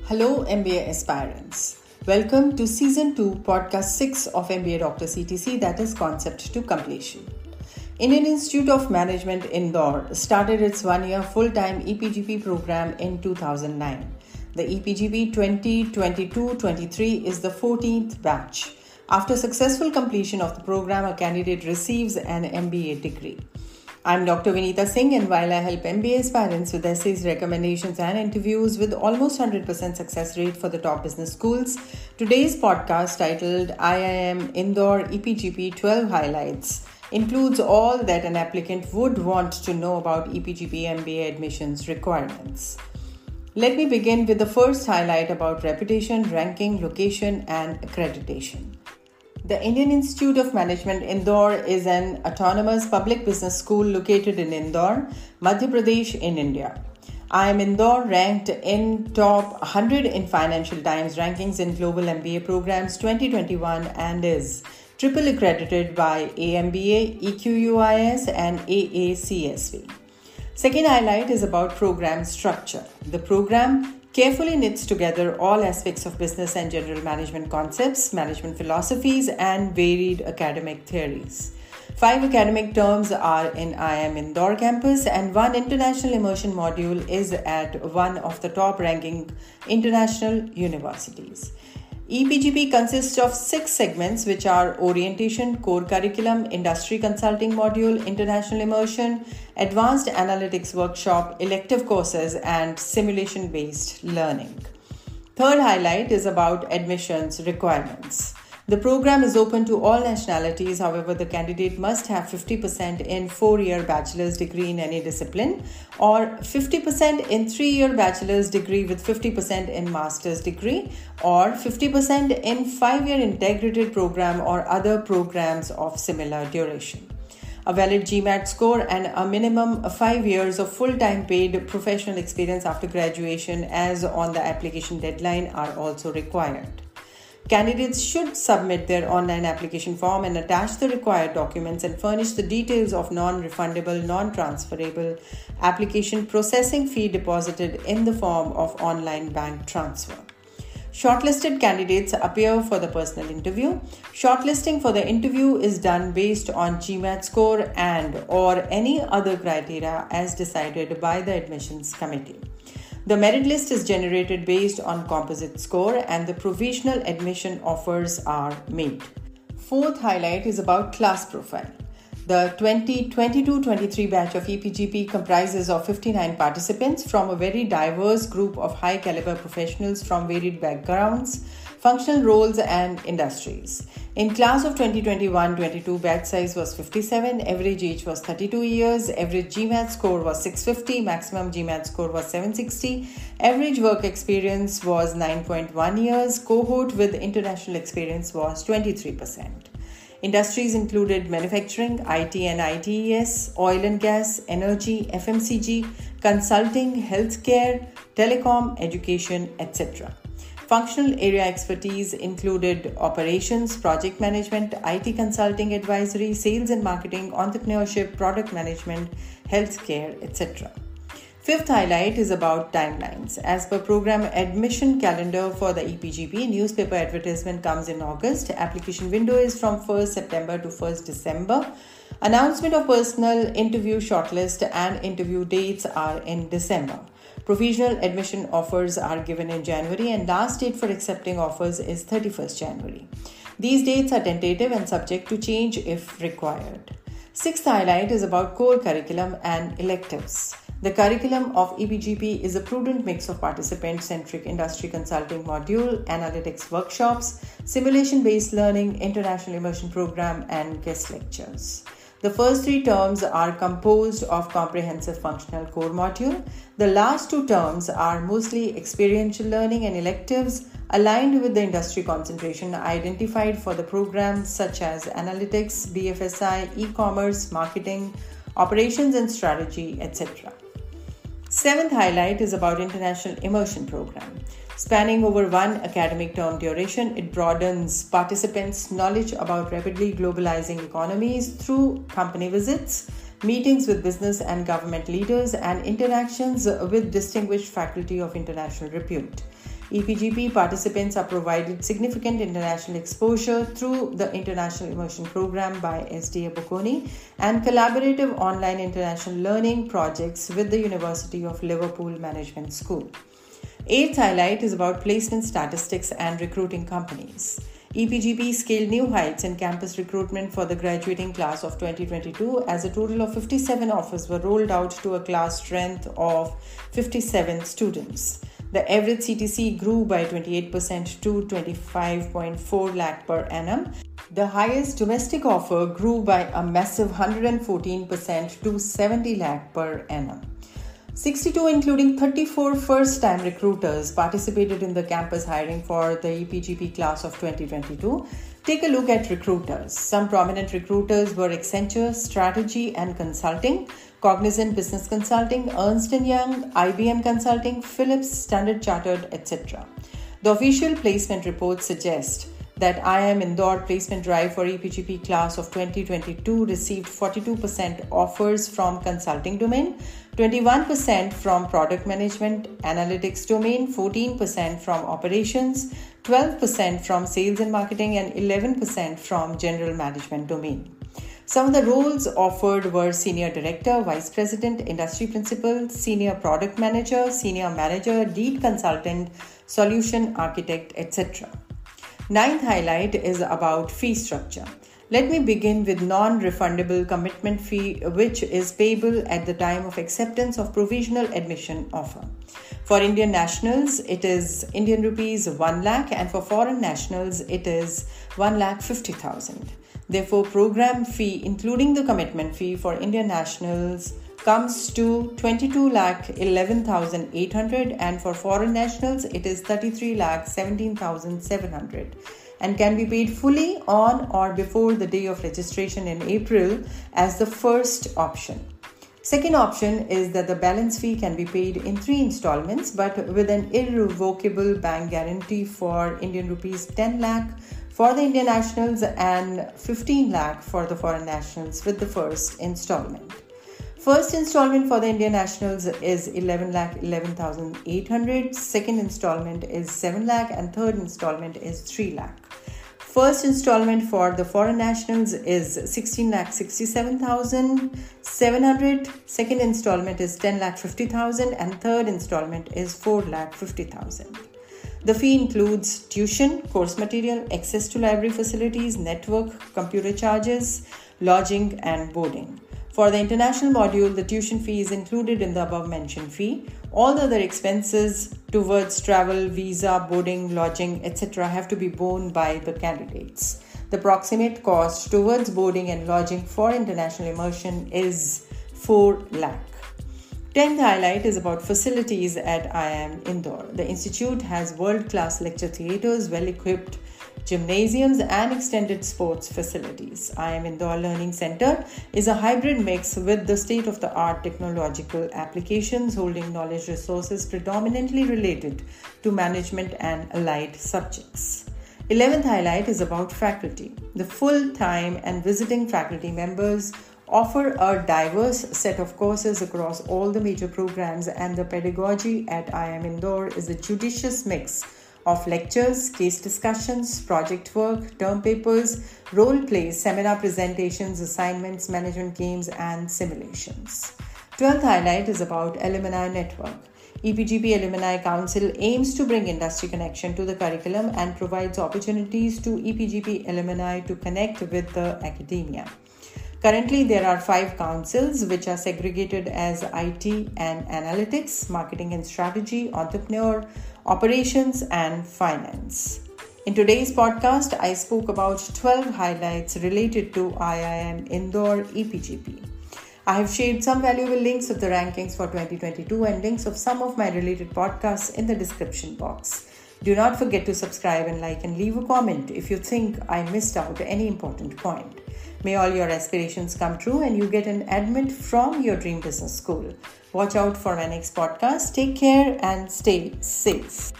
Hello MBA aspirants. Welcome to Season 2, Podcast 6 of MBA Doctor CTC, that is Concept to Completion. Indian Institute of Management Indore started its one-year full-time EPGP program in 2009. The EPGP 2022-23 is the 14th batch. After successful completion of the program, a candidate receives an MBA degree. I'm Dr. Vinita Singh, and while I help MBA aspirants with essays, recommendations and interviews with almost 100% success rate for the top business schools, today's podcast titled IIM Indore EPGP 12 Highlights includes all that an applicant would want to know about EPGP MBA admissions requirements. Let me begin with the first highlight about reputation, ranking, location and accreditation. The Indian Institute of Management Indore is an autonomous public business school located in Indore, Madhya Pradesh in India. IIM Indore ranked in top 100 in Financial Times rankings in global MBA programs 2021 and is triple accredited by AMBA, EQUIS and AACSB. Second highlight is about program structure. The program carefully knits together all aspects of business and general management concepts, management philosophies, and varied academic theories. 5 academic terms are in IIM Indore campus, and 1 International Immersion module is at one of the top-ranking international universities. EPGP consists of 6 segments, which are Orientation, Core Curriculum, Industry Consulting Module, International Immersion, Advanced Analytics Workshop, Elective Courses, and Simulation-Based Learning. Third highlight is about admissions requirements. The program is open to all nationalities. However, the candidate must have 50% in 4-year bachelor's degree in any discipline or 50% in 3-year bachelor's degree with 50% in master's degree or 50% in 5-year integrated program or other programs of similar duration. A valid GMAT score and a minimum of 5 years of full-time paid professional experience after graduation as on the application deadline are also required. Candidates should submit their online application form and attach the required documents and furnish the details of non-refundable, non-transferable application processing fee deposited in the form of online bank transfer. Shortlisted candidates appear for the personal interview. Shortlisting for the interview is done based on GMAT score and or any other criteria as decided by the admissions committee. The merit list is generated based on composite score and the provisional admission offers are made. Fourth highlight is about class profile. The 2022-23 batch of EPGP comprises of 59 participants from a very diverse group of high caliber professionals from varied backgrounds, functional roles and industries. In class of 2021-22, batch size was 57, average age was 32 years, average GMAT score was 650, maximum GMAT score was 760, average work experience was 9.1 years, cohort with international experience was 23%. Industries included manufacturing, IT and ITES, oil and gas, energy, FMCG, consulting, healthcare, telecom, education, etc. Functional area expertise included operations, project management, IT consulting advisory, sales and marketing, entrepreneurship, product management, healthcare, etc. Fifth highlight is about timelines. As per program admission calendar for the EPGP, newspaper advertisement comes in August. Application window is from 1st September to 1st December. Announcement of personal interview shortlist and interview dates are in December. Provisional admission offers are given in January and last date for accepting offers is 31st January. These dates are tentative and subject to change if required. Sixth highlight is about core curriculum and electives. The curriculum of EPGP is a prudent mix of participant-centric industry consulting module, analytics workshops, simulation-based learning, international immersion program, and guest lectures. The first 3 terms are composed of comprehensive functional core module. The last 2 terms are mostly experiential learning and electives aligned with the industry concentration identified for the program such as analytics, BFSI, e-commerce, marketing, operations and strategy, etc. Seventh highlight is about International Immersion program. Spanning over 1 academic term duration, it broadens participants' knowledge about rapidly globalizing economies through company visits, meetings with business and government leaders, and interactions with distinguished faculty of international repute. EPGP participants are provided significant international exposure through the International Immersion program by SDA Bocconi and collaborative online international learning projects with the University of Liverpool Management School. Eighth highlight is about placement statistics and recruiting companies. EPGP scaled new heights in campus recruitment for the graduating class of 2022 as a total of 57 offers were rolled out to a class strength of 57 students. The average CTC grew by 28% to 25.4 lakh per annum. The highest domestic offer grew by a massive 114% to 70 lakh per annum. 62, including 34 first-time recruiters, participated in the campus hiring for the EPGP class of 2022. Take a look at recruiters. Some prominent recruiters were Accenture, Strategy and Consulting, Cognizant Business Consulting, Ernst & Young, IBM Consulting, Philips, Standard Chartered, etc. The official placement reports suggest that IIM Indore placement drive for EPGP class of 2022 received 42% offers from consulting domain, 21% from product management analytics domain, 14% from operations, 12% from sales and marketing, and 11% from general management domain. Some of the roles offered were Senior Director, Vice President, Industry Principal, Senior Product Manager, Senior Manager, Lead Consultant, Solution Architect, etc. Ninth highlight is about fee structure. Let me begin with non-refundable commitment fee, which is payable at the time of acceptance of provisional admission offer. For Indian nationals, it is Indian rupees 1 lakh, and for foreign nationals, it is 1,50,000. Therefore, program fee, including the commitment fee for Indian nationals, comes to 22,11,800, and for foreign nationals it is 33,17,700 and can be paid fully on or before the day of registration in April as the first option. Second option is that the balance fee can be paid in 3 installments but with an irrevocable bank guarantee for Indian rupees 10 lakh for the Indian nationals and 15 lakh for the foreign nationals with the first installment. First installment for the Indian nationals is 11,11,800, second installment is 7 lakh and third installment is 3 lakh. First installment for the foreign nationals is 16,67,700, second installment is 10,50,000 and third installment is 4,50,000. The fee includes tuition, course material, access to library facilities, network, computer charges, lodging and boarding. For the international module, the tuition fee is included in the above mentioned fee. All the other expenses towards travel, visa, boarding, lodging, etc. have to be borne by the candidates. The approximate cost towards boarding and lodging for international immersion is 4 lakh. 10th highlight is about facilities at IIM Indore. The institute has world-class lecture theatres, well-equipped gymnasiums and extended sports facilities. IIM Indore Learning Center is a hybrid mix with the state-of-the-art technological applications holding knowledge resources predominantly related to management and allied subjects. 11th highlight is about faculty. The full-time and visiting faculty members offer a diverse set of courses across all the major programs, and the pedagogy at IIM Indore is a judicious mix of lectures, case discussions, project work, term papers, role plays, seminar presentations, assignments, management games, and simulations. 12th highlight is about alumni network. EPGP Alumni Council aims to bring industry connection to the curriculum and provides opportunities to EPGP alumni to connect with the academia. Currently, there are 5 councils which are segregated as IT and Analytics, Marketing and Strategy, Entrepreneur, Operations and Finance. In today's podcast, I spoke about 12 highlights related to IIM Indore EPGP. I have shared some valuable links of the rankings for 2022 and links of some of my related podcasts in the description box. Do not forget to subscribe and like and leave a comment if you think I missed out any important point. May all your aspirations come true and you get an admit from your dream business school. Watch out for my next podcast. Take care and stay safe.